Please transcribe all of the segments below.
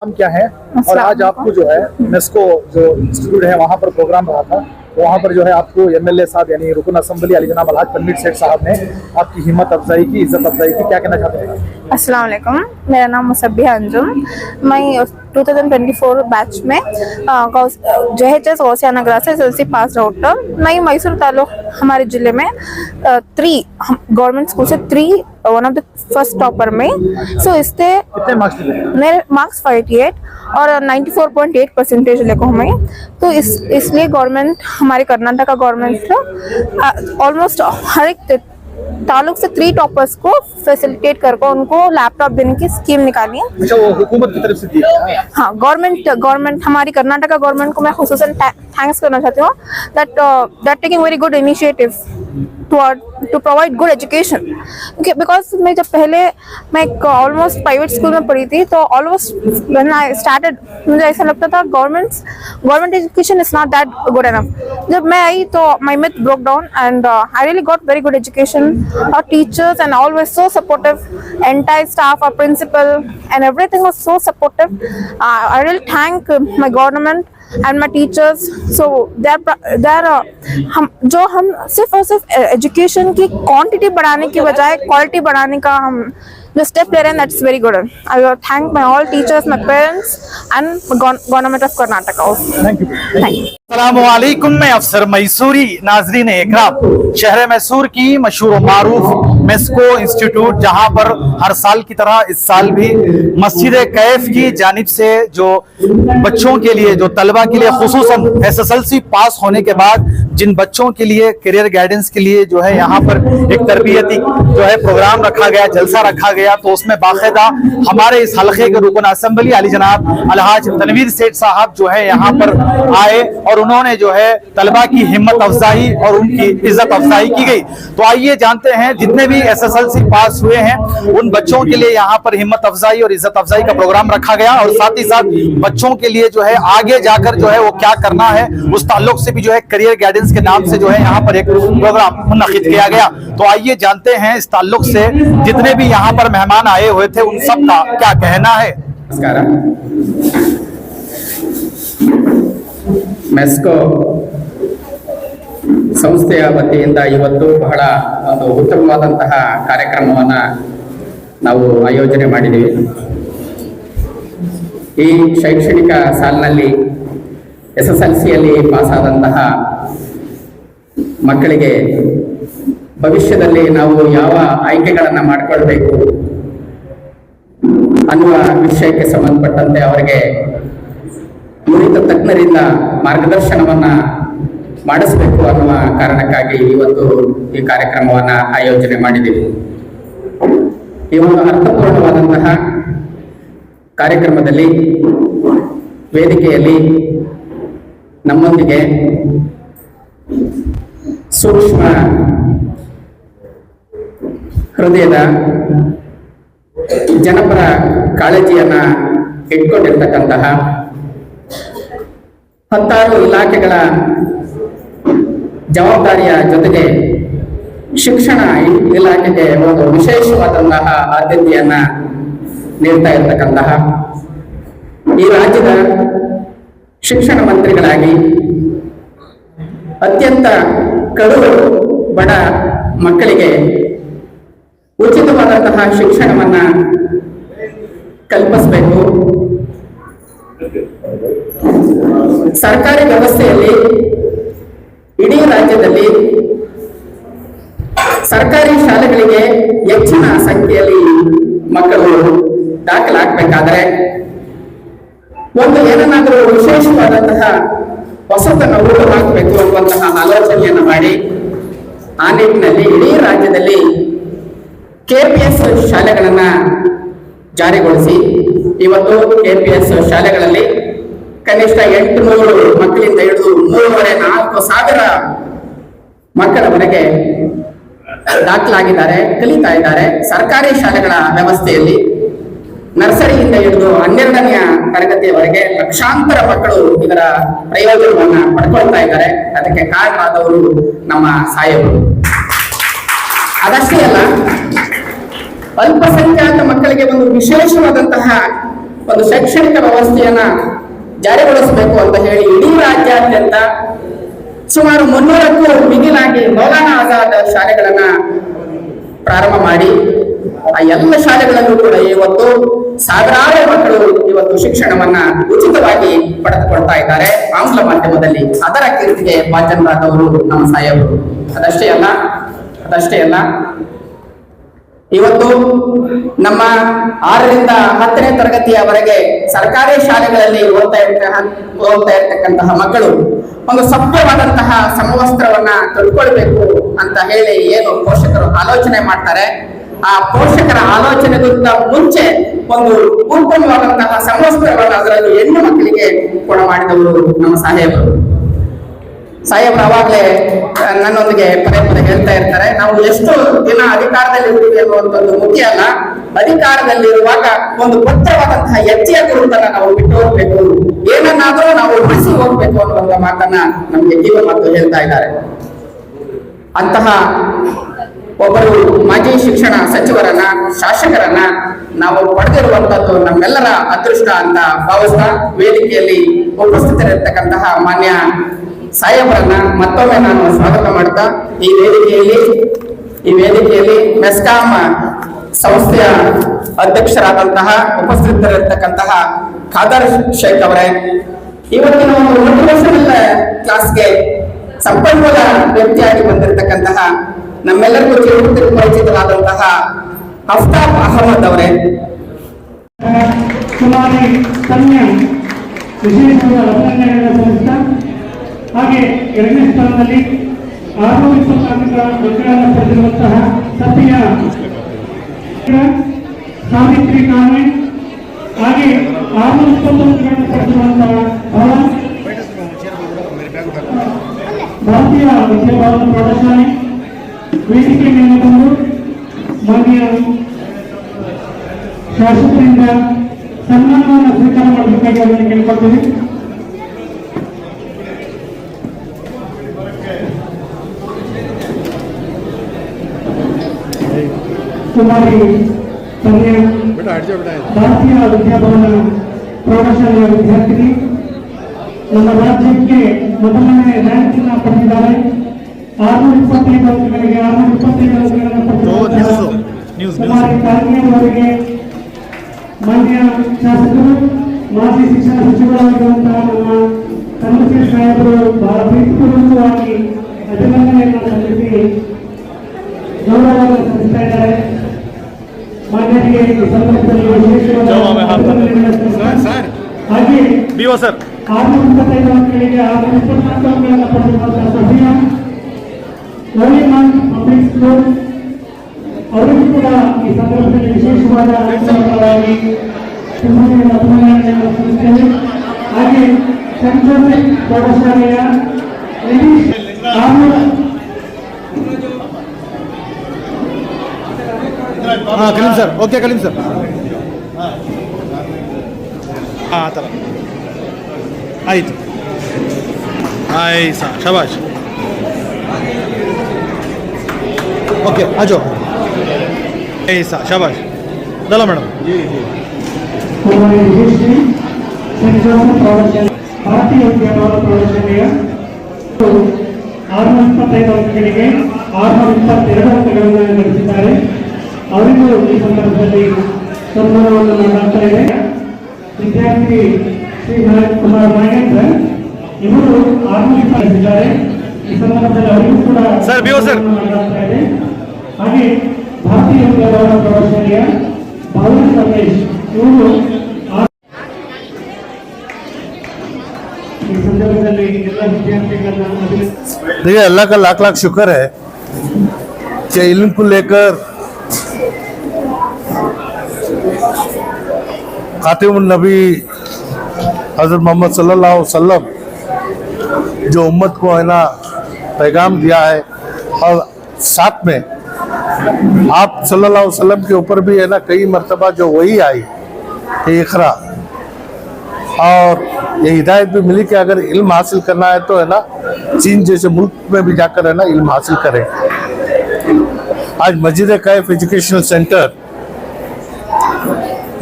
नाम क्या है और आज आपको जो है यूनेस्को जो इंस्टीट्यूट है वहाँ पर प्रोग्राम रहा था, तो वहाँ पर जो है आपको एमएलए साहब यानी रुकन असेंबली अली जनाब अलहाज तनवीर सेठ साहब ने आपकी हिम्मत अफजाई की, इज्जत अफजाई की, क्या कहना चाहते हैं? अस्सलाम वालेकुम, मेरा नाम मुसब्बिहा अंजुम। मैं 2024 बैच में JHS गौसिया नगरा से SLC पास आउट। मैं मैसूर तालुक हमारे जिले में 3 गवर्नमेंट स्कूल से 3 one of the first topper में। सो इससे कितने मार्क्स मिले? मेरे मार्क्स 58 और 94.8 परसेंटेज लेको हमें। तो इसलिए गवर्नमेंट हमारे कर्नाटका गवर्नमेंट ऑलमोस्ट हर एक तालुक से 3 टॉपर्स को फैसिलिटेट करके उनको लैपटॉप देने की स्कीम निकाली है। अच्छा, वो हुकूमत की तरफ से दी है? हाँ, गवर्नमेंट हमारी कर्नाटका गवर्नमेंट को मैं खुसूसन थैंक्स करना चाहती हूँ that taking very good initiative to provide good education. Because मैं जब पहले मैं ऑलमोस्ट प्राइवेट स्कूल में पढ़ी थी, तो ऑलमोस्ट व्हेन आई स्टार्टेड मुझे ऐसा लगता था government education is not that good enough. जब मैं आई तो my myth broke down and I really got very good education. Our teachers and always so supportive, entire staff, our principal and everything was so supportive. I really thank my government and my teachers. So हम सिर्फ और सिर्फ education की quantity बढ़ाने की बजाय quality बढ़ाने का हम जो स्टेप ले रहे हैं, that's very good. I will thank my all teachers, my parents and government of Karnataka. Thank you. Thank you. अस्सलामुअलैकुम, मैं अफसर मैसूरी। नाजरीन इकराम, शहर मैसूर की मशहूर और मारूफ मेस्को इंस्टीट्यूट, जहां पर हर साल की तरह इस साल भी मस्जिद कैफ की जानिब से जो बच्चों के लिए, जो तलबा के लिए खुसूसन SSLC पास होने के बाद जिन बच्चों के लिए करियर गाइडेंस के लिए जो है यहाँ पर एक तरबियती जो है प्रोग्राम रखा गया, जलसा रखा गया, तो उसमें बाकायदा हमारे इस हलके के रुकन असेंबली अली जनाब अलहाज तनवीर सेठ साहब जो है यहाँ पर आए और उन्होंने जो है तलबा की हिम्मत अफजाई और उनकी इज्जत अफजाई की गई। तो आइए जानते हैं जितने भी SSLC पास हुए हैं उन बच्चों के लिए यहाँ पर हिम्मत अफजाई और इज्जत अफजाई का प्रोग्राम रखा गया, और साथ ही साथ बच्चों के लिए जो है आगे जाकर जो है वो क्या करना है उस ताल्लुक से भी जो है करियर गाइडेंस के नाम से जो है यहाँ पर एक प्रोग्राम मुनक्किद किया गया। तो आइए जानते हैं इस ताल्लुक से जितने भी यहाँ पर मेहमान आए हुए थे उन सब का क्या कहना है। नमस्कार। ಮೆಸ್ಕೋ ಸಂಸ್ಥೆಯ ವತಿಯಿಂದ ಇವತ್ತು ಬಹಳ ಒಂದು ಉತ್ತಮವಾದಂತಹ ಕಾರ್ಯಕ್ರಮವನ್ನು ನಾವು ಆಯೋಜನೆ ಮಾಡಿದ್ದೀವಿ. ಈ ಶೈಕ್ಷಣಿಕ ಸಾಲಿನಲ್ಲಿ SSLCಯಲ್ಲಿ ಪಾಸಾದಂತಹ ಮಕ್ಕಳಿಗೆ ಭವಿಷ್ಯದಲ್ಲಿ ನಾವು ಯಾವ ಆಯ್ಕೆಗಳನ್ನು ಮಾಡಿಕೊಳ್ಬೇಕು ಅನ್ನುವ ವಿಷಯಕ್ಕೆ ಸಂಬಂಧಪಟ್ಟಂತೆ ಅವರಿಗೆ ನುರಿತ ತಜ್ಞರಿಂದ ಮಾರ್ಗದರ್ಶನವನ್ನ ಮಾಡಿಸಬೇಕು ಅನ್ನುವ ಕಾರಣಕ್ಕಾಗಿ ಇವತ್ತು ಈ ಕಾರ್ಯಕ್ರಮವನ್ನ ಆಯೋಜನೆ ಮಾಡಿದ್ದೀವಿ. ಈ ಒಂದು ಅರ್ಥಪೂರ್ಣವಾದಂತಹ ಕಾರ್ಯಕ್ರಮದಲ್ಲಿ ವೇದಿಕೆಯಲ್ಲಿ ನಮ್ಮೊಂದಿಗೆ ಸೂಕ್ಷ್ಮ ಹೃದಯದ ಜನಪರ ಕಾಳಜಿಯನ್ನ ಇಟ್ಕೊಂಡಿರ್ತಕ್ಕಂತಹ 16 ಇಲಾಖೆಗಳ ಜವಾಬ್ದಾರಿಯ ಜೊತೆಗೆ ಶಿಕ್ಷಣ ಇಲಾಖೆಗೆ ಒಂದು ವಿಶೇಷವಾದಂತಹ ಆದ್ಯತೆಯನ್ನ ನೀಡ್ತಾ ಇರತಕ್ಕಂತಹ ಈ ರಾಜ್ಯದ ಶಿಕ್ಷಣ ಮಂತ್ರಿಗಳಾಗಿ ಅತ್ಯಂತ ಕಡು ಬಡ ಮಕ್ಕಳಿಗೆ ಉಚಿತವಾದಂತಹ ಶಿಕ್ಷಣವನ್ನ ಕಲ್ಪಿಸಬೇಕು, ಸರ್ಕಾರಿ ವ್ಯವಸ್ಥೆಯಲ್ಲಿ ಇಡೀ ರಾಜ್ಯದಲ್ಲಿ ಸರ್ಕಾರಿ ಶಾಲೆಗಳಿಗೆ ಹೆಚ್ಚಿನ ಸಂಖ್ಯೆಯಲ್ಲಿ ಮಕ್ಕಳು ದಾಖಲಾಗಬೇಕಾದರೆ ಒಂದು ಏನನ್ನಾದರೂ ವಿಶೇಷವಾದಂತಹ ಹೊಸತನ್ನು ಹುಟ್ಟುಹಾಕಬೇಕು ಅನ್ನುವಂತಹ ಆಲೋಚನೆಯನ್ನು ಮಾಡಿ ಆ ನಿಟ್ಟಿನಲ್ಲಿ ಇಡೀ ರಾಜ್ಯದಲ್ಲಿ KPS ಶಾಲೆಗಳನ್ನ ಜಾರಿಗೊಳಿಸಿ ಇವತ್ತು KPS ಶಾಲೆಗಳಲ್ಲಿ ಕನಿಷ್ಠ 800 ಮಕ್ಕಳಿಂದ ಹಿಡಿದು 3,500-4,000 ಮಕ್ಕಳವರೆಗೆ ದಾಖಲಾಗಿದ್ದಾರೆ, ಕಲಿತಾ ಇದ್ದಾರೆ. ಸರ್ಕಾರಿ ಶಾಲೆಗಳ ವ್ಯವಸ್ಥೆಯಲ್ಲಿ ನರ್ಸರಿಯಿಂದ ಹಿಡಿದು 12ನೇ ತರಗತಿಯವರೆಗೆ ಲಕ್ಷಾಂತರ ಮಕ್ಕಳು ಇದರ ಪ್ರಯೋಜನವನ್ನ ಪಡ್ಕೊಳ್ತಾ ಇದ್ದಾರೆ. ಅದಕ್ಕೆ ಕಾರಣವಾದವರು ನಮ್ಮ ಸಾಹೇಬರು. ಅದಷ್ಟೇ ಅಲ್ಲ, ಅಲ್ಪಸಂಖ್ಯಾತ ಮಕ್ಕಳಿಗೆ ಒಂದು ವಿಶೇಷವಾದಂತಹ ಒಂದು ಶೈಕ್ಷಣಿಕ ವ್ಯವಸ್ಥೆಯನ್ನ ಜಾರಿಗೊಳಿಸಬೇಕು ಅಂತ ಹೇಳಿ ಇಡೀ ರಾಜ್ಯಾದ್ಯಂತ ಸುಮಾರು 300ಕ್ಕೂ ಮಿಗಿಲಾಗಿ ಮೌಲಾನಾ ಆಜಾದ್ ಶಾಲೆಗಳನ್ನ ಪ್ರಾರಂಭ ಮಾಡಿ ಆ ಎಲ್ಲ ಶಾಲೆಗಳಲ್ಲೂ ಕೂಡ ಇವತ್ತು ಸಾವಿರಾರು ಮಕ್ಕಳು ಇವತ್ತು ಶಿಕ್ಷಣವನ್ನ ಉಚಿತವಾಗಿ ಪಡೆದುಕೊಳ್ತಾ ಇದ್ದಾರೆ ಆಂಗ್ಲ ಮಾಧ್ಯಮದಲ್ಲಿ. ಅದರ ಕೀರ್ತಿಗೆ ಭಾಜನರಾದವರು ನಮ್ಮ ಸಾಹೇಬರು. ಅದಷ್ಟೇ ಅಲ್ಲ ಇವತ್ತು ನಮ್ಮ 6ರಿಂದ 10ನೇ ತರಗತಿಯವರೆಗೆ ಸರ್ಕಾರಿ ಶಾಲೆಗಳಲ್ಲಿ ಓದ್ತಾ ಇರ್ತಕ್ಕಂತಹ ಮಕ್ಕಳು ಒಂದು ಸಭ್ಯವಾದಂತಹ ಸಮವಸ್ತ್ರವನ್ನ ತೊಡ್ಕೊಳ್ಬೇಕು ಅಂತ ಹೇಳಿ ಏನು ಪೋಷಕರು ಆಲೋಚನೆ ಮಾಡ್ತಾರೆ, ಆ ಪೋಷಕರ ಆಲೋಚನೆಗಿಂತ ಮುಂಚೆ ಒಂದು ಉತ್ತಮವಾದಂತಹ ಸಮವಸ್ತ್ರವನ್ನು ಅದರಲ್ಲೂ ಹೆಣ್ಣು ಮಕ್ಕಳಿಗೆ ಕೊಡ ಮಾಡಿದವರು ನಮ್ಮ ಸಾಹೇಬರು. ಅವಾಗಲೇ ನನ್ನೊಂದಿಗೆ ಪದೇ ಪದೇ ಹೇಳ್ತಾ ಇರ್ತಾರೆ, ನಾವು ಎಷ್ಟು ದಿನ ಅಧಿಕಾರದಲ್ಲಿ ಇರ್ತೀವಿ ಅನ್ನುವಂಥದ್ದು ಮುಖ್ಯ ಅಲ್ಲ, ಅಧಿಕಾರದಲ್ಲಿರುವಾಗ ಒಂದು ಭದ್ರವಾದಂತಹ ಹೆಜ್ಜೆಯ ಗುರುತನ್ನ ನಾವು ಬಿಟ್ಟು ಹೋಗ್ಬೇಕು, ಏನನ್ನಾದ್ರೂ ನಾವು ಉಳಿಸಿ ಹೋಗ್ಬೇಕು ಅನ್ನುವಂತ ಮಾತನ್ನ ನಮ್ಗೆ ಜೀವ ಮತ್ತು ಹೇಳ್ತಾ ಇದ್ದಾರೆ. ಅಂತಹ ಒಬ್ಬರು ಮಾಜಿ ಶಿಕ್ಷಣ ಸಚಿವರನ್ನ, ಶಾಸಕರನ್ನ ನಾವು ಪಡೆದಿರುವಂತದ್ದು ನಮ್ಮೆಲ್ಲರ ಅದೃಷ್ಟ ಅಂತ ಭಾವಿಸ್ತಾ ವೇದಿಕೆಯಲ್ಲಿ ಉಪಸ್ಥಿತರಿರ್ತಕ್ಕಂತಹ ಮಾನ್ಯ ಸಾಹೇಬರನ್ನ ಮತ್ತೊಮ್ಮೆ ನಾನು ಸ್ವಾಗತ ಮಾಡ್ತಾ ಈ ವೇದಿಕೆಯಲ್ಲಿ ಮೆಸ್ಕಾಂ ಸಂಸ್ಥೆಯ ಅಧ್ಯಕ್ಷರಾದಂತಹ ಉಪಸ್ಥಿತರಿರ್ತಕ್ಕಂತಹ ಖಾದರ್ ಶೇಖ್ ಅವರೇ, ಇವತ್ತಿನ ಒಂದು ಮೋಟಿವೇಶನಲ್ ಕ್ಲಾಸ್ಗೆ ಸಂಪನ್ಮೂಲ ವ್ಯಕ್ತಿಯಾಗಿ ಬಂದಿರತಕ್ಕಂತಹ ನಮ್ಮೆಲ್ಲರಿಗೂ ಪರಿಚಿತರಾದಂತಹ ಅಫ್ತಾಬ್ ಅಹಮದ್ ಅವರೇ, ಸುಮಾರು ಕನ್ಯಾ ವಿಶೇಷವಾದ ಅಭಿನಂದನೆಗಳನ್ನು ಸಲ್ಲಿಸ್ತಾ ಹಾಗೆ 2ನೇ ಸ್ಥಾನದಲ್ಲಿ 624 ಅಂಕಗಳನ್ನು ಪಡೆದಿರುವಂತಹ ಸತಿಯ ಸಾವಿತ್ರಿ ಕಾನ್ವೆಂಟ್, ಹಾಗೆ 629 ಅಂಕಗಳನ್ನು ಪಡೆದಿರುವಂತಹ ಭಾರತೀಯ ವಿದ್ಯಾಭವನ ಪ್ರೌಢಶಾಲೆ ವೇದಿಕೆ ಮೇಲೆ ಬಂದು ಮಾನ್ಯ ಶಾಸಕರಿಂದ ಸನ್ಮಾನವನ್ನು ಸ್ವೀಕಾರ ಮಾಡಬೇಕಾಗಿ ಅವರನ್ನು ಕೇಳ್ಕೊಳ್ತೀವಿ. ಕುಮಾರಿ ಕನ್ಯಾ ಭಾರತೀಯ ವಿದ್ಯಾಭವನ ಪ್ರೌಢಶಾಲೆಯ ವಿದ್ಯಾರ್ಥಿನಿ, ನಮ್ಮ ರಾಜ್ಯಕ್ಕೆ ಮೊದಲನೇ ರ್ಯಾಂಕ್ ಅನ್ನು ಪಡೆದಿದ್ದಾರೆ. 625 ಅಂಕಗಳಿಗೆ 625 ಅಂಕಗಳನ್ನು ಪಡೆದಿದ್ದಾರೆ. ಕುಮಾರಿ ಕನ್ಯಾ ಅವರಿಗೆ ಮಾನ್ಯ ಶಾಸಕರು, ಮಾಜಿ ಶಿಕ್ಷಣ ಸಚಿವರಾಗಿರುವಂತಹ ನಮ್ಮ ಕನ್ನಡ ಸಾಹೇಬರು ಬಹಳ ಪ್ರೀತಿಪೂರ್ವಕವಾಗಿ ಅಭಿನಂದನೆಯನ್ನು ಸಲ್ಲಿಸಿ ಗೌರವವನ್ನು ಸಲ್ಲಿಸ್ತಾ ಇದ್ದಾರೆ. ಮಾನ್ಯರಿಗೆ ಈ ಸಂದರ್ಭದಲ್ಲಿ ವಿಶೇಷವಾದ ಹಾಗೆ 625 ಅಂಕಗಳಿಗೆ 624 ಅಂಕಗಳನ್ನು ಪಡೆದಿರುವಂತಹ ಸಫಿಯಾ ಪಬ್ಲಿಕ್ ಸ್ಕೂಲ್ ಅವರಿಗೂ ಕೂಡ ಈ ಸಂದರ್ಭದಲ್ಲಿ ವಿಶೇಷವಾದ ಅಭಿನಂದನೆಗಳನ್ನು ಸಲ್ಲಿಸುತ್ತೇವೆ. ಹಾಗೆ ಸೆಂಟ್ ಜೋಸೆಫ್ ಪ್ರೌಢಶಾಲೆಯ Kaleem sir, okay Kaleem sir, ಆ ಥರ ಆಯಿತು, ಆಯ್ತು ಶಬಾಷ್, ओके आ जाओ, ऐसा शाबाश, चलो मैडम जी जी। ಭಾರತೀಯ ವಿದ್ಯಾಭವನ ಪ್ರೌಢಶಾಲೆಯ 625 ಅಂಕಗಳಿಗೆ 622 ಅಂಕಗಳನ್ನು ಗಳಿಸಿದ್ದಾರೆ. ಅವರಿಗೂ ಈ ಸಂದರ್ಭದಲ್ಲಿ ಸನ್ಮಾನವನ್ನು ಮಾಡಲಾಗ್ತಾ ಇದೆ. ವಿದ್ಯಾರ್ಥಿ ಶ್ರೀ ಕುಮಾರ್ ನಾಗೇಂದ್ರ ಇವರು 620 ಗಳಿಸಿದ್ದಾರೆ. ಈ ಸಂದರ್ಭದಲ್ಲಿ ಅವರಿಗೂ ಕೂಡ ಮಾಡಲಾಗ್ತಾ ಇದೆ. ಹಾಗೆ ಭಾರತೀಯ ವಿದ್ಯಾಭವನ ಪ್ರೌಢಶಾಲೆಯ ಭಾವನ ರಮೇಶ್ ಇವರು ಈ ಸಂದರ್ಭದಲ್ಲಿ ಎಲ್ಲ ವಿದ್ಯಾರ್ಥಿಗಳನ್ನ देखिए अल्लाह का लाख लाख शुक्र है कि इल्म को लेकर खातिमुन नबी हजरत मोहम्मद सल्लल्लाहु अलैहि वसल्लम जो उम्मत को है ना पैगाम दिया है, और साथ में आप सल्लल्लाहु अलैहि वसल्लम के ऊपर भी है ना कई मर्तबा जो वही आई इकरा, और ये हिदायत भी मिली कि अगर इल्म हासिल करना है तो है ना चीन जैसे मुल्क में भी जाकर है ना इल्म हासिल करें। आज मस्जिद कैफ एजुकेशनल सेंटर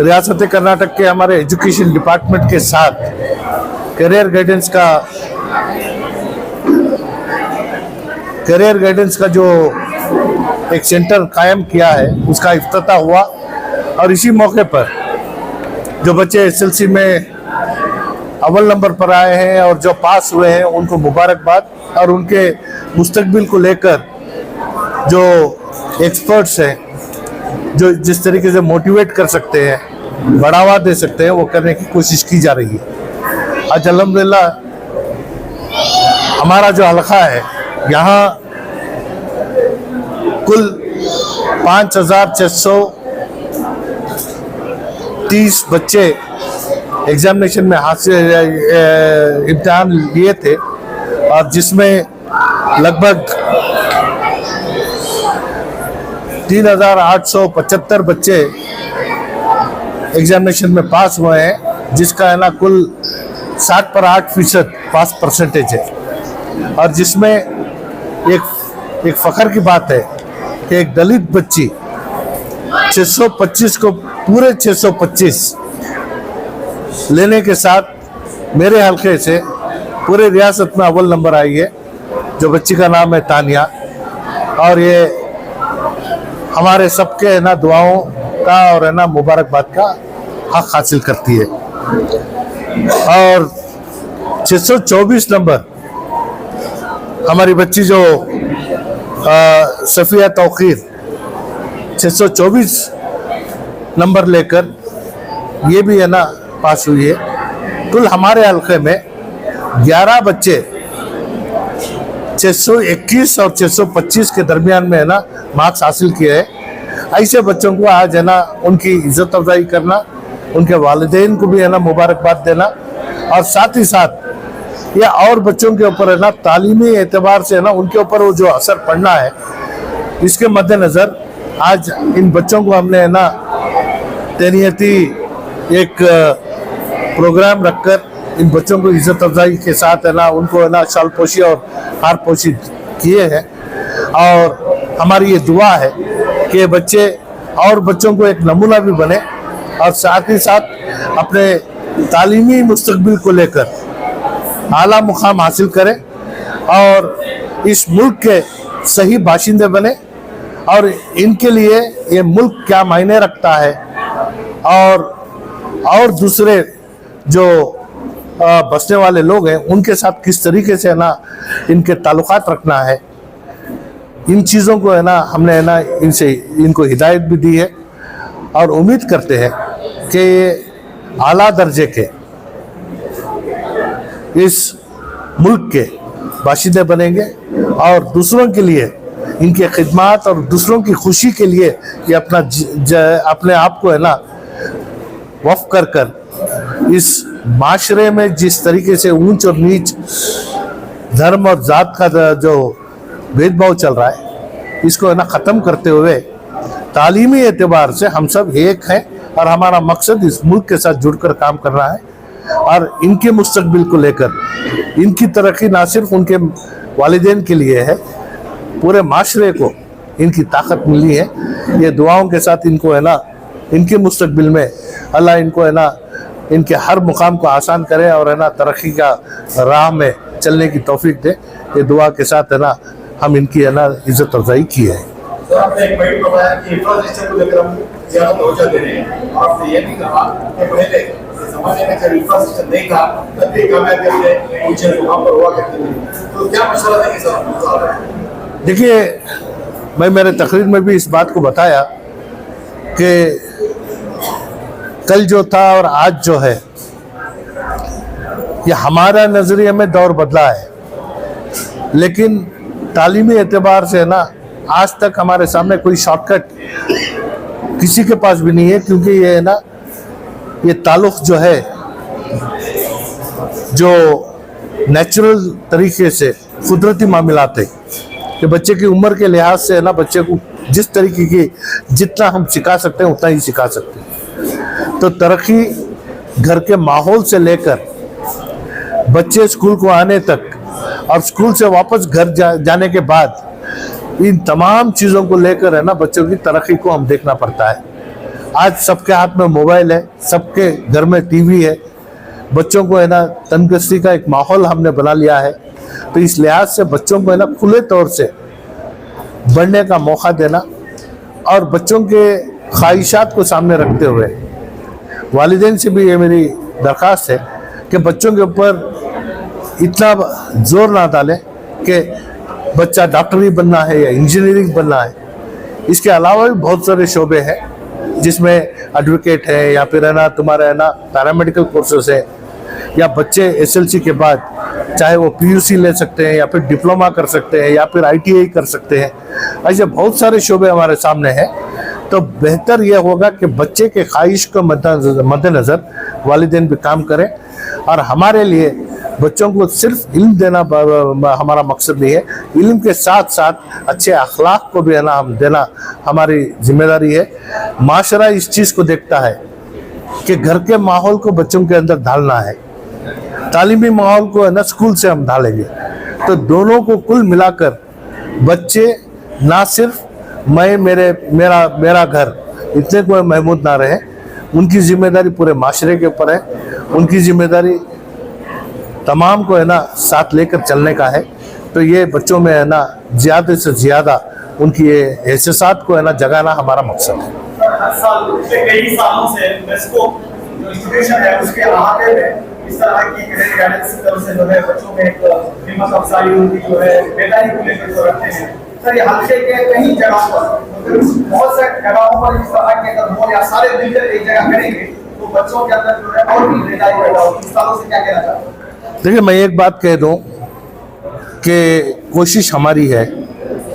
रियासत कर्नाटक के हमारे एजुकेशन डिपार्टमेंट के साथ करियर गाइडेंस का जो एक सेंटर कायम किया है उसका इफ्तिताह हुआ। और इसी मौके पर जो बच्चे एसएलसी में अव्वल नंबर पर आए हैं और जो पास हुए हैं उनको मुबारकबाद, और उनके मुस्तकबिल को लेकर जो एक्सपर्ट्स हैं जो जिस तरीके से मोटिवेट कर सकते हैं, बढ़ावा दे सकते हैं, वो करने की कोशिश की जा रही है। आज अल्हम्दुलिल्लाह हमारा जो हलका है यहाँ कुल 5630 बच्चे एग्जामिनेशन में हासिल इम्तिहान लिए थे, और जिसमें लगभग 3875 बच्चे एग्जामिनेशन में पास हुए हैं, जिसका है ना कुल 60% पास परसेंटेज है। और जिसमें एक फख्र की बात है कि एक दलित बच्ची 625 को पूरे 625 लेने के साथ मेरे हल्के से पूरे रियासत में अव्वल नंबर आई है, जो बच्ची का नाम है तानिया। और ये हमारे सबके है ना दुआओं का और है ना मुबारकबाद का हक हासिल करती है। और 624 नंबर हमारी बच्ची जो सफिया तौकीर 624 नंबर लेकर ये भी है ना पास हुई है। कुल हमारे हल्के में 11 बच्चे 621 और 625 के दरमियान में है ना मार्क्स हासिल किए हैं। ऐसे बच्चों को आज है ना उनकी इज्जत अफजाई करना, उनके वालिदैन को भी है ना मुबारकबाद देना, और साथ ही साथ या और बच्चों के ऊपर है ना तालीमी एतबार से है ना उनके ऊपर वो जो असर पड़ना है, इसके मद्देनज़र आज इन बच्चों को हमने है ना तैनीयती एक प्रोग्राम रखकर इन बच्चों को इज्जत अफजाई के साथ है ना उनको है ना शाल पोशी और हार पोशी किए हैं। और हमारी ये दुआ है कि बच्चे और बच्चों को एक नमूना भी बने, और साथ ही साथ अपने तालीमी मुस्तकबिल को लेकर आला मुकाम हासिल करें और इस मुल्क के सही बाशिंदे बने, और इनके लिए ये मुल्क क्या मायने रखता है और दूसरे जो बसने वाले लोग हैं उनके साथ किस तरीके से है ना इनके ताल्लुकात रखना है, इन चीज़ों को है ना हमने है ना इनको हिदायत भी दी है। और उम्मीद करते हैं कि ये आला दर्जे के इस मुल्क के बाशिंदे बनेंगे और दूसरों के लिए इनके खिदमात और दूसरों की खुशी के लिए ये अपने आप को है ना वफ़ कर इस माशरे में जिस तरीके से ऊंच और नीच धर्म और जात का जो भेदभाव चल रहा है, इसको है ना ख़त्म करते हुए तालीमी एतबार से हम सब एक हैं, और हमारा मकसद इस मुल्क के साथ जुड़कर काम करना है। और इनके मुस्तकबिल को लेकर इनकी तरक्की ना सिर्फ उनके वालिदैन के लिए है, पूरे माशरे को इनकी ताकत मिली है। ये दुआओं के साथ इनको है ना इनके मुस्तकबिल में अल्लाह इनको है ना इनके हर मुकाम को आसान करे और है ना तरक्की का राह में चलने की तौफीक दे। ये दुआ के साथ है ना हम इनकी है ना इज्जत अफजाई की है। तो आपने एक पॉइंट बताया कि इंफ्रास्ट्रक्चर को लेकर हम ज्यादा तवज्जो दे रहे हैं, और आपने ये भी कहा कि पहले ज़माने में जब इंफ्रास्ट्रक्चर नहीं था तब भी कामयाबी अपने ऊंचे मुकाम पर हुआ करते थे, तो क्या मशवरा देंगे सर? देखिए, मैं मेरे तकरीर में भी इस बात को बताया कि कल जो था और आज जो है, ये हमारा नजरिए में दौर बदला है, लेकिन तालीमी एतबार से ना आज तक हमारे सामने कोई शॉर्टकट किसी के पास भी नहीं है, क्योंकि ये है ना ये ताल्लुक़ जो है जो नेचुरल तरीके से कुदरती मामलात है कि बच्चे की उम्र के लिहाज से है ना बच्चे को जिस तरीके की जितना हम सिखा सकते हैं उतना ही सिखा सकते हैं। तो तरक्की घर के माहौल से लेकर बच्चे स्कूल को आने तक और स्कूल से वापस घर जाने के बाद इन तमाम चीज़ों को लेकर है ना बच्चों की तरक्की को हम देखना पड़ता है। आज सबके हाथ में मोबाइल है, सबके घर में टीवी है, बच्चों को है ना तंदुरुस्ती का एक माहौल हमने बना लिया है। तो इस लिहाज से बच्चों को है ना खुले तौर से बढ़ने का मौका देना और बच्चों के ख्वाहिशात को सामने रखते हुए वालिदैन से भी ये मेरी दरख्वास्त है कि बच्चों के ऊपर इतना जोर ना डालें कि बच्चा डॉक्टरी बनना है या इंजीनियरिंग बनना है। इसके अलावा भी बहुत सारे शोबे हैं जिसमें एडवोकेट है या फिर है ना तुम्हारा है ना पैरामेडिकल कोर्सेस है, या बच्चे एसएलसी के बाद चाहे वो पीयूसी ले सकते हैं या फिर डिप्लोमा कर सकते हैं या फिर आईटीआई कर सकते हैं। ऐसे बहुत सारे शोबे हमारे सामने हैं। तो बेहतर यह होगा कि बच्चे के ख्वाहिश को मद्देनज़र वालिदैन भी काम करें। और हमारे लिए बच्चों को सिर्फ इल्म देना हमारा मकसद नहीं है, इल्म के साथ साथ अच्छे अखलाक को भी है ना हम देना हमारी जिम्मेदारी है। माशरा इस चीज़ को देखता है कि घर के माहौल को बच्चों के अंदर डालना है, तालीमी माहौल को है ना स्कूल से हम डालेंगे। तो दोनों को कुल मिलाकर बच्चे ना सिर्फ मेरा घर इतने को महमूद ना रहे, उनकी जिम्मेदारी पूरे माशरे के ऊपर है, उनकी जिम्मेदारी तमाम को है ना साथ लेकर चलने का है। तो ये बच्चों में है ना ज़्यादा से ज़्यादा उनकी ये एहसास को है ना जगाना हमारा मकसद है। हर साल पिछले कई सालों से मेस्को जो इंस्टीट्यूशन है उसके अहाते में इस तरह की गाइडेंस की तरफ से जो है बच्चों में एक हिम्मत अफजाई उनकी जो है बेदारी को लेकर जो रखते हैं। सर ये हल्के के कई जगहों पर बहुत से जगहों पर इस तरह के अगर हो या सारे मिलकर एक जगह करेंगे तो बच्चों के अंदर जो है और भी बेदारी पैदा होगी। इस तरह से क्या कहना चाहते हैं? देखिए, मैं एक बात कह दूं कि कोशिश हमारी है,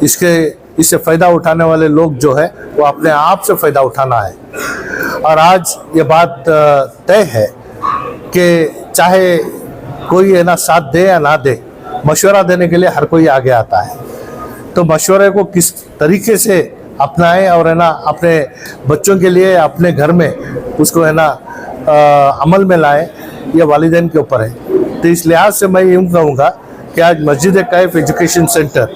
इससे फ़ायदा उठाने वाले लोग जो है वो अपने आप से फ़ायदा उठाना है। और आज ये बात तय है कि चाहे कोई है ना साथ दे या ना दे, मशवरा देने के लिए हर कोई आगे आता है। तो मशवरे को किस तरीके से अपनाएं और है ना अपने बच्चों के लिए अपने घर में उसको है ना अमल में लाएं, यह वालिदैन के ऊपर है। तो इस लिहाज से मैं यूँ कहूँगा कि आज मस्जिद कैफ एजुकेशन सेंटर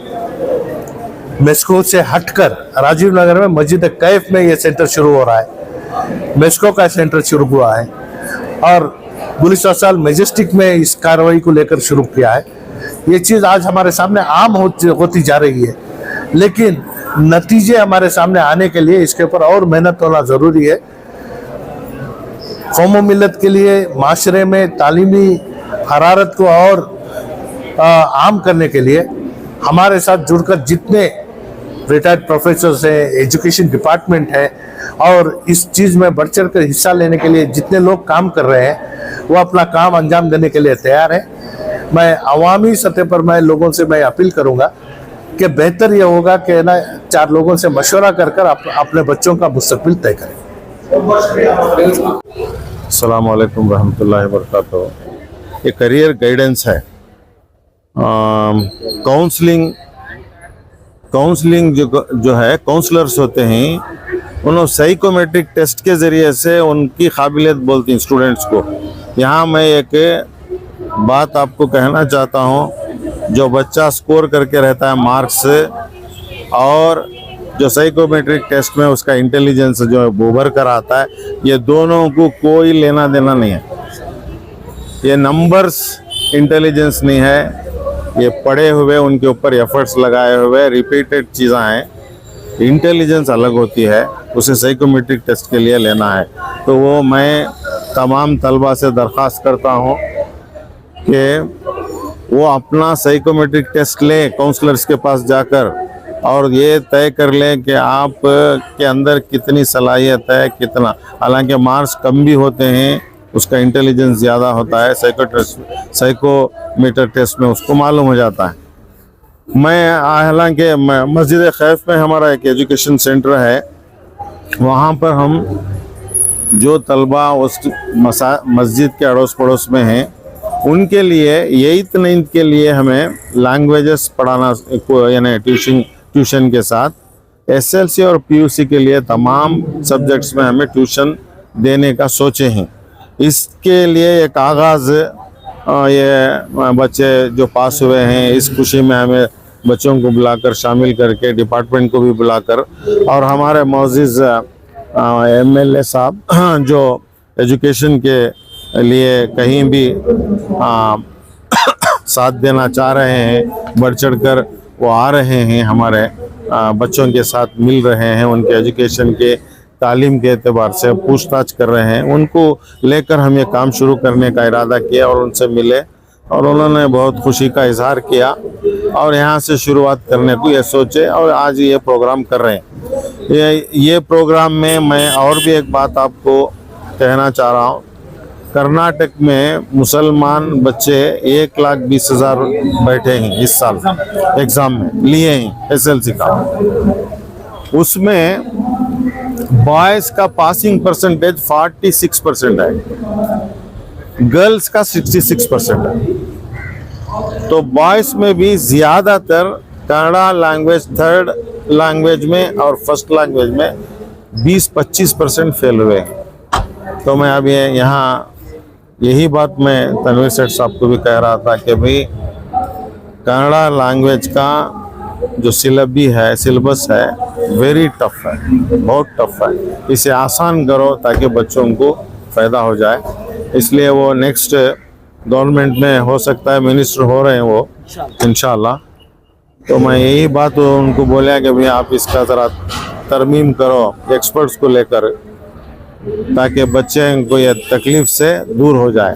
मेस्को से हटकर राजीव नगर में मस्जिद कैफ में ये सेंटर शुरू हो रहा है। मेस्को का सेंटर शुरू हुआ है और गुलिस्तान साल मेजेस्टिक में इस कार्रवाई को लेकर शुरू किया है। ये चीज़ आज हमारे सामने आम होती जा रही है, लेकिन नतीजे हमारे सामने आने के लिए इसके ऊपर और मेहनत होना ज़रूरी है। कौम मिल्लत के लिए माशरे में तालीमी हरारत को और आम करने के लिए हमारे साथ जुड़कर जितने रिटायर्ड प्रोफेसर्स हैं, एजुकेशन डिपार्टमेंट है और इस चीज़ में बढ़ चढ़ कर हिस्सा लेने के लिए जितने लोग काम कर रहे हैं वो अपना काम अंजाम देने के लिए तैयार है। मैं अवामी सतह पर मैं लोगों से मैं अपील करूंगा कि बेहतर ये होगा कि ना 4 लोगों से मशवरा कर अपने बच्चों का मुस्तकबिल तय करें। अस्सलाम वालेकुम रहमतुल्लाहि व बरकातहू। ये करियर गाइडेंस है। काउंसलिंग जो है काउंसलर्स होते हैं, उन्होंने साइकोमेट्रिक टेस्ट के ज़रिए से उनकी काबिलियत बोलती हैं स्टूडेंट्स को। यहाँ मैं एक बात आपको कहना चाहता हूँ, जो बच्चा स्कोर करके रहता है मार्क्स से और जो साइकोमेट्रिक टेस्ट में उसका इंटेलिजेंस जो उभर कर आता है, ये दोनों को कोई लेना देना नहीं है। ये नंबर्स इंटेलिजेंस नहीं है, ये पढ़े हुए उनके ऊपर एफर्ट्स लगाए हुए रिपीटेड चीज़ें हैं। इंटेलिजेंस अलग होती है, उसे साइकोमेट्रिक टेस्ट के लिए लेना है। तो वो मैं तमाम तलबा से दरख्वास्त करता हूँ कि वो अपना साइकोमेट्रिक टेस्ट लें काउंसलर्स के पास जाकर और ये तय कर लें कि आप के अंदर कितनी सलाहियत है, कितना। हालांकि मार्क्स कम भी होते हैं, उसका इंटेलिजेंस ज़्यादा होता है। साइकोमीटर टेस्ट में उसको मालूम हो जाता है। मैं हालांकि मस्जिद कैफ में हमारा एक एजुकेशन सेंटर है, वहाँ पर हम जो तलबा उस मस्जिद के अड़ोस पड़ोस में हैं उनके लिए 8th 9th के लिए हमें लैंग्वेजेस पढ़ाना, यानी ट्यूशन के साथ एसएलसी और पीयूसी के लिए तमाम सब्जेक्ट्स में हमें ट्यूशन देने का सोचे हैं। इसके लिए एक आगाज़ ये बच्चे जो पास हुए हैं, इस खुशी में हमें बच्चों को बुलाकर शामिल करके डिपार्टमेंट को भी बुलाकर और हमारे मौजूद MLA साहब जो एजुकेशन के लिए कहीं भी साथ देना चाह रहे हैं, बढ़ चढ़ कर वो आ रहे हैं, हमारे बच्चों के साथ मिल रहे हैं, उनके एजुकेशन के तालीम के एतबार से पूछताछ कर रहे हैं, उनको लेकर हम ये काम शुरू करने का इरादा किया और उनसे मिले और उन्होंने बहुत खुशी का इजहार किया और यहाँ से शुरुआत करने को ये सोचे और आज ये प्रोग्राम कर रहे हैं। ये प्रोग्राम में मैं और भी एक बात आपको कहना चाह रहा हूँ। कर्नाटक में मुसलमान बच्चे 1,20,000 बैठे हैं इस साल एग्ज़ाम में, लिए हैं SLC का। उसमें बॉयज़ का पासिंग परसेंटेज 46% है, गर्ल्स का 66% है। तो बॉयज़ में भी ज़्यादातर कन्नड़ा लैंग्वेज थर्ड लैंग्वेज में और फर्स्ट लैंग्वेज में 20-25% फेल हुए। तो मैं अब यहाँ यही बात मैं तनवीर सेठ साहब को भी कह रहा था कि भाई कन्नड़ा लैंग्वेज का जो सिलेबस है वेरी टफ है, बहुत टफ है। इसे आसान करो ताकि बच्चों को फ़ायदा हो जाए। इसलिए वो नेक्स्ट गवर्नमेंट में हो सकता है मिनिस्टर हो रहे हैं वो इंशाल्लाह। तो मैं यही बात उनको बोला कि भाई आप इसका ज़रा तरमीम करो एक्सपर्ट्स को लेकर ताकि बच्चे को ये तकलीफ़ से दूर हो जाए।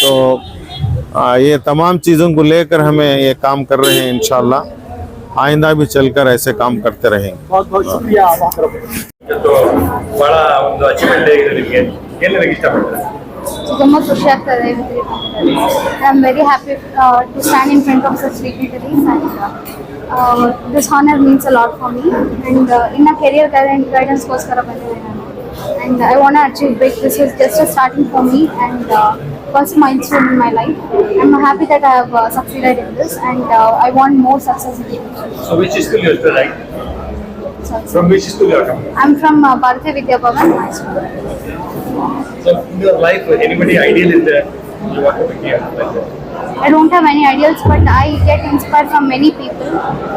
तो ये तमाम चीज़ों को लेकर हमें ये काम कर रहे हैं, इंशाल्लाह आइंदा भी चलकर ऐसे काम करते रहेंगे। बहुत बहुत शुक्रिया ಬಹಳ ಒಂದು ಅಚೀವ್ಮೆಂಟ್ ಆಗಿದೆ ನಿಮಗೆ, ಏನು ನನಗೆ ಇಷ್ಟಪಡ್ತಾರೆ? ತುಂಬ ಖುಷಿ ಆಗ್ತದೆ. I am very happy to stand in front of such dignitaries and this honour means a lot for me and ಇನ್ನ ಕೆರಿಯರ್ ಗೈಡೆನ್ಸ್ಗೋಸ್ಕರ ಬಂದಿದೆ ನಾನು. And I want to achieve big. This is just a starting for me and first milestone in my life. I'm happy that I have succeeded in this and I want more success in the future. So which school you are right? Sorry. From which school you are coming? I'm from Bharatiya Vidya Bhavan High School. So in your life, anybody ideal is there? You want to be here like that? I don't have any ideals, but I get inspired from many people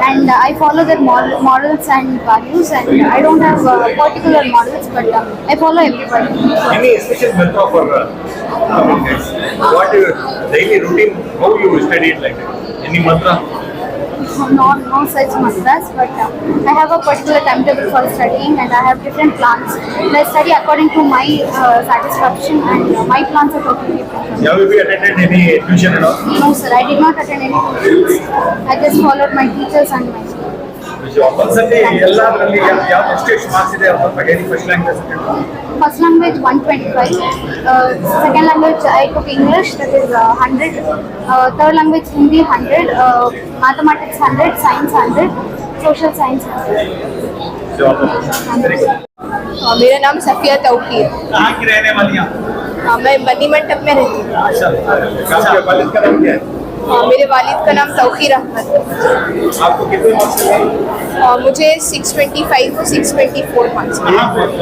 and I follow their models and values, and I don't have particular models, but I follow everybody. Any special mentor for what your daily routine, how you study it like that? Any mantra? No such mantras, but I have a particular timetable for studying and I have different plans. I study according to my satisfaction and my plans are totally different. Have you attended any tuition at all? No sir, I did not attend any tuitions. I just followed my teachers and my school. ಒಂದ್ಸತಿ ಎಲ್ಲದರಲ್ಲಿ ಯಾವ ಎಷ್ಟು marks ಇದೆ ಅಂತ ಹೇಳಿ. First language First language 125, second language I took English, that is 100, third language Hindi 100, mathematics 100, science 100, social science 100. मेरा नाम सफिया तौकीर। कहाँ की रहने वाली हैं? मैं बनी मंडप में रहती हूँ। आपके वालिद का नाम क्या है? मेरे वालिद का नाम तौकीर अहमद है। आपको कितने मार्क्स मिले? मुझे 625 और 624 मार्क्स मिले।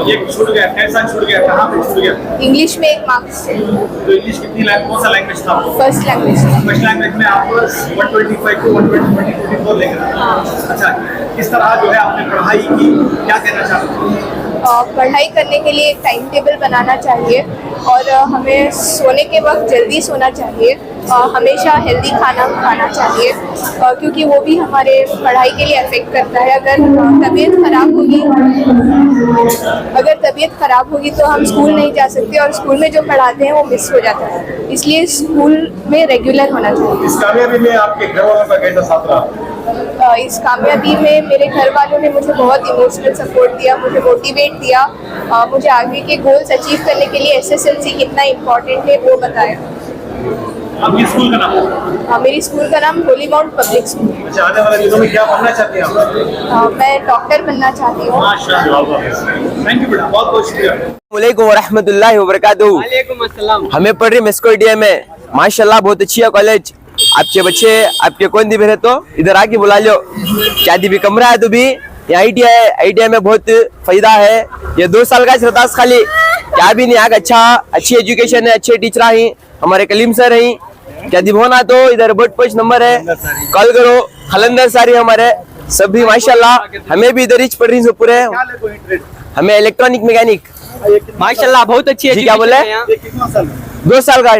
ये छूट गया, कैसा छूट गया, कहाँ पे छूट गया? इंग्लिश में 1 मार्क्स से। तो इंग्लिश कितनी कौन सा लैंग्वेज था? First language. फर्स्ट लैंग्वेज में आप 125 को 124 लेकर। अच्छा, किस तरह जो है आपने पढ़ाई की, क्या कहना चाहते हैं? पढ़ाई करने के लिए एक टाइम टेबल बनाना चाहिए और हमें सोने के वक्त जल्दी सोना चाहिए। हमेशा हेल्दी खाना खाना चाहिए क्योंकि वो भी हमारे पढ़ाई के लिए अफेक्ट करता है। अगर तबीयत ख़राब होगी तो हम स्कूल नहीं जा सकते और स्कूल में जो पढ़ाते हैं वो मिस हो जाता है। इसलिए स्कूल में रेगुलर होना चाहिए। इस कामयाबी में आपके घर वालों का कैसा साथ रहा? इस कामयाबी में मेरे घर वालों ने मुझे बहुत इमोशनल सपोर्ट दिया, मुझे मोटिवेट दिया, मुझे आगे के गोल्स अचीव करने के लिए SSLC कितना इम्पोर्टेंट है वो बताया। आपके स्कूल का नाम? मेरी स्कूल का नाम होली माउंट पब्लिक स्कूल। अच्छा, आने वाले दिनों में क्या बनना चाहते हैं आप? मैं डॉक्टर बनना चाहती हूँ। माशाअल्लाह, थैंक यू बेटा, बहुत बहुत शुक्रिया। वालेकुम वरहमतुल्लाहि वबरकातुहू। हमें पढ़ रही मेस्को इंडिया में, माशाल्लाह बहुत अच्छी है कॉलेज। आपके बच्चे आपके कौन दी रहे तो इधर आके बुला लो। शादी भी कमरा है तो भी ये ITI में बहुत फायदा है। ये 2 साल का रहता खाली क्या भी नहीं, आगे अच्छी एजुकेशन है, अच्छे टीचर हैं, हमारे कलीम सर हैं। क्या दिभोना तो इधर बहुत 5 नंबर है, कॉल करो। खलंदर सारी हमारे सभी माशाल्लाह, हमें भी इधर ही पढ़ रही पूरे। हमें इलेक्ट्रॉनिक मैकेनिक। माशाल्लाह बहुत अच्छी जी क्या बोले? ये कितना साल 2 साल का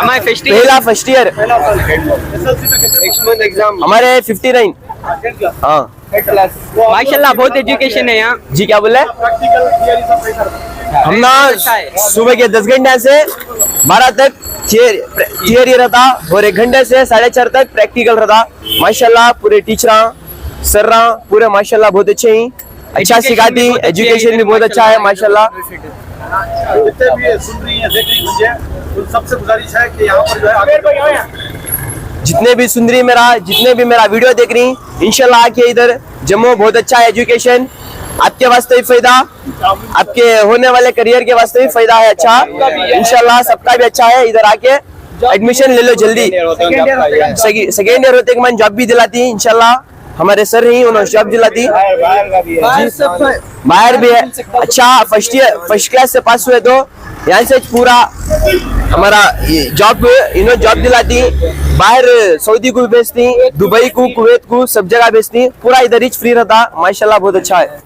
हमारे पहला फर्स्ट ईयर एग्जाम हमारे 59। हाँ माशाल्लाह बहुत एजुकेशन है यहाँ। जी क्या बोले? प्रैक्टिकल थियरी सब कैसा रहता हम ना सुबह के 10 घंटे से 12 तक थियरी रहता और 1 घंटे से 4:30 तक प्रैक्टिकल रहता। माशाल्लाह पूरे टीचर सर पूरे माशाल्लाह बहुत अच्छे ही, अच्छा सिखाती, एजुकेशन भी बहुत अच्छा है माशाल्लाह। है? जितने भी सुन रही हैं देख रही मुझे, तो सबसे गुजारिश है कि यहाँ पर जो है आगे जितने भी मेरा वीडियो देख रही इंशाल्लाह आके इधर जम्मू बहुत अच्छा है एजुकेशन, आपके वास्ते भी फायदा, आपके होने वाले करियर के वास्ते भी फायदा है अच्छा। इंशाल्लाह सबका भी अच्छा है, इधर आके एडमिशन ले लो जल्दी। सेकेंड ईयर होते के जॉब भी दिलाती इंशाल्लाह, हमारे सर ही उन्होंने जॉब दिलाती। बाहर भी है अच्छा, फर्स्ट क्लास से पास हुए तो यहाँ से पूरा हमारा जॉब इन्होंने जॉब दिलाती, बाहर सऊदी को भी भेजती, दुबई को, कुवैत को, सब जगह भेजती, पूरा इधर ही फ्री रहता माशाल्लाह बहुत अच्छा है।